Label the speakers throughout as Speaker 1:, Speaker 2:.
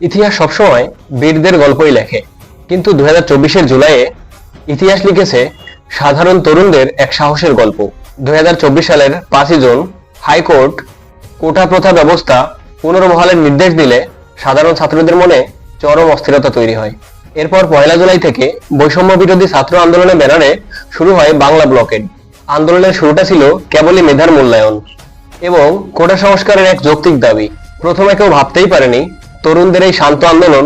Speaker 1: ইতিহাস সবসময় বীরদের গল্পই লেখে, কিন্তু 2024-এর জুলাইয়ে ইতিহাস লিখেছে সাধারণ তরুণদের এক সাহসের গল্প। 2024 সালের 5ই জুন হাইকোর্ট কোটা প্রথা ব্যবস্থা পুনর্বহালের নির্দেশ দিলে সাধারণ ছাত্রদের মনে চরম অস্থিরতা তৈরি হয়। এরপর 1 জুলাই থেকে বৈষম্য বিরোধী ছাত্র আন্দোলনের ব্যানারে শুরু হয় বাংলা ব্লকেড। আন্দোলনের শুরুটা ছিল কেবলই মেধার মূল্যায়ন এবং কোটা সংস্কারের এক যৌক্তিক দাবি। প্রথমে কেউ ভাবতেই পারেনি তরুণদের এই শান্ত আন্দোলন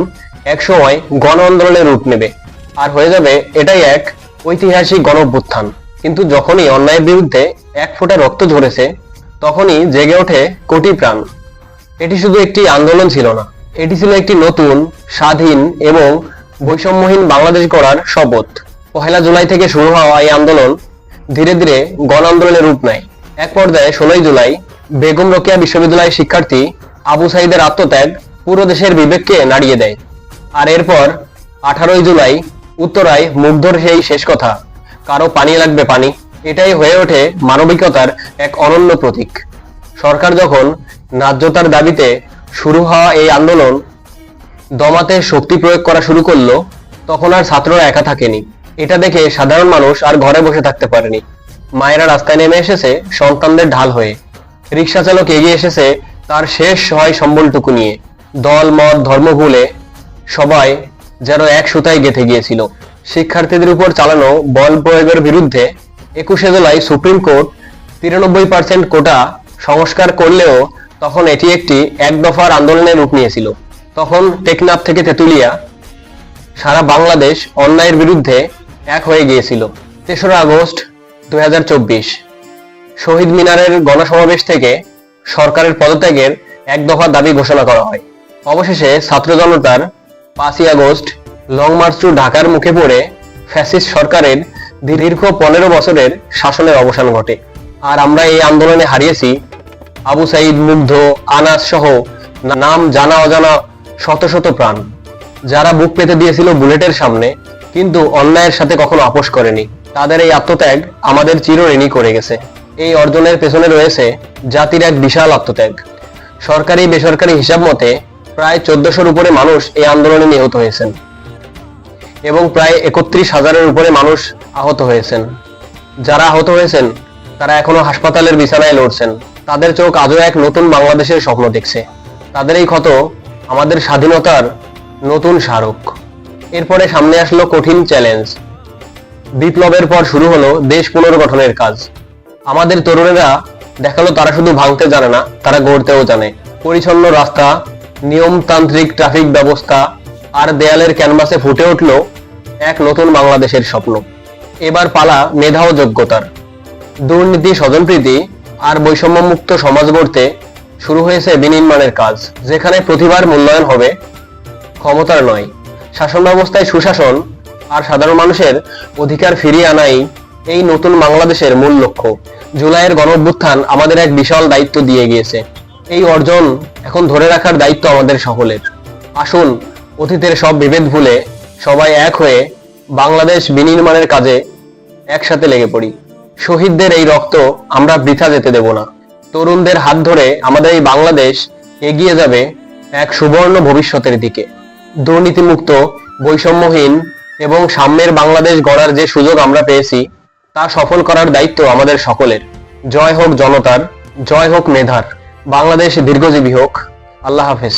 Speaker 1: একসময় গণ আন্দোলনের রূপ নেবে আর হয়ে যাবে এটাই এক ঐতিহাসিক গণ অভ্যুত্থান। কিন্তু যখনই অন্যায়ের বিরুদ্ধে এক ফোঁটা রক্ত ঝরেছে, তখনই জেগে ওঠে কোটি প্রাণ। এটি শুধু একটি আন্দোলন ছিল না, এটি ছিল একটি নতুন, স্বাধীন এবং বৈষম্যহীন বাংলাদেশ গড়ার শপথ। 1 জুলাই থেকে শুরু হওয়া এই আন্দোলন ধীরে ধীরে গণ আন্দোলনের রূপ নেয়। এক পর্যায়ে 16 জুলাই বেগম রোকেয়া বিশ্ববিদ্যালয়ের শিক্ষার্থী আবু সাইদের আত্মত্যাগ পুরো দেশের বিবেককে নাড়িয়ে দেয়। আর এরপর 18 জুলাই উত্তরায় মুগ্ধর সেই শেষ কথা, কারো পানি লাগবে পানি, এটাই হয়ে ওঠে মানবিকতার এক অনন্য প্রতীক। সরকার যখন ন্যায্যতার দাবিতে শুরু হওয়া এই আন্দোলন দমাতে শক্তি প্রয়োগ করা শুরু করলো, তখন আর ছাত্ররা একা থাকেনি। এটা দেখে সাধারণ মানুষ আর ঘরে বসে থাকতে পারেনি। মায়েরা রাস্তায় নেমে এসেছে সন্তানদের ঢাল হয়ে, রিক্সা চালক এগিয়ে এসেছে তার শেষ সহায় সম্বলটুকু নিয়ে। দল মত ধর্ম ভুলে সবাই যেন এক সুতায় গেঁথে গিয়েছিল। শিক্ষার্থীদের উপর চালানো বল প্রয়োগের বিরুদ্ধে 21 জুলাই সুপ্রিম কোর্ট 93% কোটা সংস্কার করলেও তখন এটি একটি এক দফার আন্দোলনের রূপ নিয়েছিল। তখন টেকনাফ থেকে তেতুলিয়া সারা বাংলাদেশ অন্যায়ের বিরুদ্ধে এক হয়ে গিয়েছিল। 3রা আগস্ট 2024 শহীদ মিনারের গণসমাবেশ থেকে সরকারের পদত্যাগের এক দফা দাবি ঘোষণা করা হয়। অবশেষে ছাত্র জনতার 5ই আগস্ট লং মার্চ টু ঢাকার মুখে পড়ে ফ্যাসিস্ট সরকারের দীর্ঘ 15 বছরের শাসনের অবসান ঘটে। আর আমরা এই আন্দোলনে হারিয়েছি আবু সাইদ, মুগ্ধ, আনাস সহ নাম জানা অজানা শত শত প্রাণ, যারা বুক পেতে দিয়েছিল বুলেটের সামনে কিন্তু অন্যায়ের সাথে কখনো আপোষ করেনি। তাদের এই আত্মত্যাগ আমাদের চিরঋণী করে গেছে। এই অর্জনের পেছনে রয়েছে জাতির এক বিশাল আত্মত্যাগ। সরকারি বেসরকারি হিসাব মতে প্রায় 1400-র উপরে মানুষ এই আন্দোলনে নিহত হয়েছেন এবং প্রায় 31,000-এর উপরে মানুষ আহত হয়েছেন। যারা আহত হয়েছেন তারা এখনো হাসপাতালের বিছানায় লড়ছেন। তাদের চোখ আজও এক নতুন বাংলাদেশের স্বপ্ন দেখছে। তাদের এই ক্ষত আমাদের স্বাধীনতার নতুন স্মারক। এরপরে সামনে আসলো কঠিন চ্যালেঞ্জ। বিপ্লবের পর শুরু হলো দেশ পুনর্গঠনের কাজ। আমাদের তরুণেরা দেখালো তারা শুধু ভাঙতে জানে না, তারা গড়তেও জানে। পরিচ্ছন্ন রাস্তা, নিয়মতান্ত্রিক ট্রাফিক ব্যবস্থা আর দেয়ালের ক্যানভাসে ফুটে উঠল এক নতুন বাংলাদেশের স্বপ্ন। এবার পালা মেধা ও যোগ্যতার। দুর্নীতি, স্বজনপ্রীতি আর বৈষম্যমুক্ত সমাজ গড়তে শুরু হয়েছে বিনির্মাণের কাজ, যেখানে প্রতিভার মূল্যায়ন হবে, ক্ষমতার নয়। শাসন ব্যবস্থায় সুশাসন আর সাধারণ মানুষের অধিকার ফিরিয়ে আনাই এই নতুন বাংলাদেশের মূল লক্ষ্য। জুলাইয়ের গণঅভ্যুত্থান আমাদের এক বিশাল দায়িত্ব দিয়ে গিয়েছে। এই অর্জন এখন ধরে রাখার দায়িত্ব আমাদের সকলের। আসুন অতীতের সব বিভেদ ভুলে সবাই এক হয়ে বাংলাদেশ বিনির্মাণের কাজে একসাথে লেগে পড়ি। শহীদদের এই রক্ত আমরা বৃথা যেতে দেব না। তরুণদের হাত ধরে আমাদের এই বাংলাদেশ এগিয়ে যাবে এক সুবর্ণ ভবিষ্যতের দিকে। দুর্নীতিমুক্ত, বৈষম্যহীন এবং সাম্যের বাংলাদেশ গড়ার যে সুযোগ আমরা পেয়েছি তা সফল করার দায়িত্ব আমাদের সকলের। জয় হোক জনতার, জয় হোক মেধার। বাংলাদেশ দীর্ঘজীবী হোক। আল্লাহ হাফেজ।